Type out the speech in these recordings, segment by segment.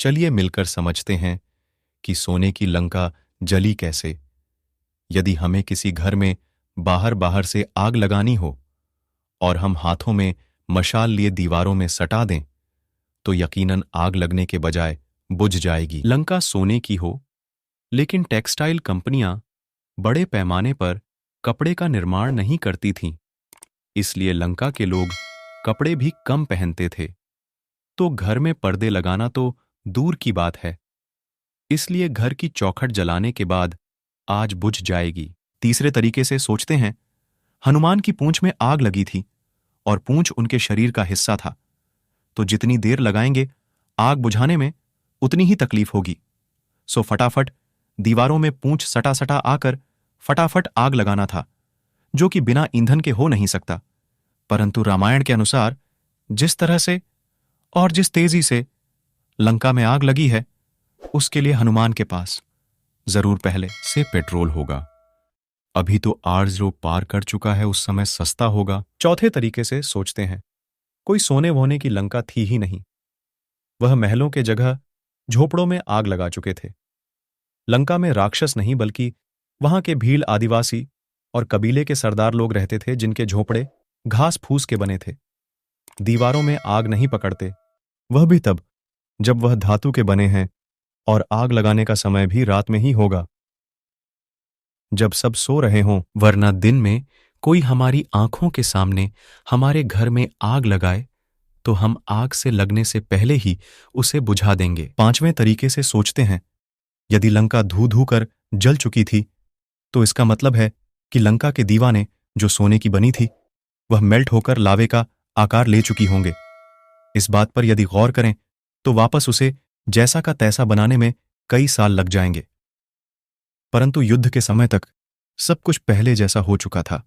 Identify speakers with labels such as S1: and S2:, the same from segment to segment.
S1: चलिए मिलकर समझते हैं कि सोने की लंका जली कैसे। यदि हमें किसी घर में बाहर बाहर से आग लगानी हो और हम हाथों में मशाल लिए दीवारों में सटा दें, तो यकीनन आग लगने के बजाय बुझ जाएगी। लंका सोने की हो, लेकिन टेक्सटाइल कंपनियां बड़े पैमाने पर कपड़े का निर्माण नहीं करती थीं, इसलिए लंका के लोग कपड़े भी कम पहनते थे। तो घर में पर्दे लगाना तो दूर की बात है, इसलिए घर की चौखट जलाने के बाद आज बुझ जाएगी। तीसरे तरीके से सोचते हैं। हनुमान की पूंछ में आग लगी थी और पूंछ उनके शरीर का हिस्सा था, तो जितनी देर लगाएंगे आग बुझाने में उतनी ही तकलीफ होगी। सो फटाफट दीवारों में पूंछ सटा सटा आकर फटाफट आग लगाना था, जो कि बिना ईंधन के हो नहीं सकता। परंतु रामायण के अनुसार जिस तरह से और जिस तेजी से लंका में आग लगी है, उसके लिए हनुमान के पास जरूर पहले से पेट्रोल होगा। अभी तो आर्ज जो पार कर चुका है, उस समय सस्ता होगा। चौथे तरीके से सोचते हैं। कोई सोने वोने की लंका थी ही नहीं, वह महलों के जगह झोपड़ों में आग लगा चुके थे। लंका में राक्षस नहीं, बल्कि वहां के भील आदिवासी और कबीले के सरदार लोग रहते थे, जिनके झोपड़े घास फूस के बने थे। दीवारों में आग नहीं पकड़ते, वह भी तब जब वह धातु के बने हैं, और आग लगाने का समय भी रात में ही होगा, जब सब सो रहे हों। वरना दिन में कोई हमारी आंखों के सामने हमारे घर में आग लगाए तो हम आग से लगने से पहले ही उसे बुझा देंगे। पांचवें तरीके से सोचते हैं। यदि लंका धू धू कर जल चुकी थी, तो इसका मतलब है कि लंका के दीवाने जो सोने की बनी थी, वह मेल्ट होकर लावे का आकार ले चुकी होंगे। इस बात पर यदि गौर करें तो वापस उसे जैसा का तैसा बनाने में कई साल लग जाएंगे। परंतु युद्ध के समय तक सब कुछ पहले जैसा हो चुका था।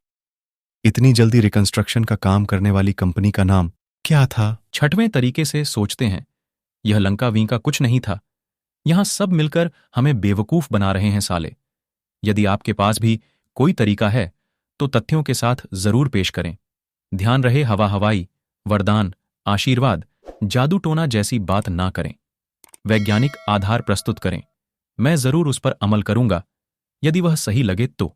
S1: इतनी जल्दी रिकंस्ट्रक्शन का काम करने वाली कंपनी का नाम क्या था? छठवें तरीके से सोचते हैं। यह लंका वींका कुछ नहीं था। यहां सब मिलकर हमें बेवकूफ बना रहे हैं साले। यदि आपके पास भी कोई तरीका है तो तथ्यों के साथ जरूर पेश करें। ध्यान रहे, हवा हवाई, वरदान, आशीर्वाद, जादू टोना जैसी बात ना करें। वैज्ञानिक आधार प्रस्तुत करें। मैं जरूर उस पर अमल करूंगा, यदि वह सही लगे तो।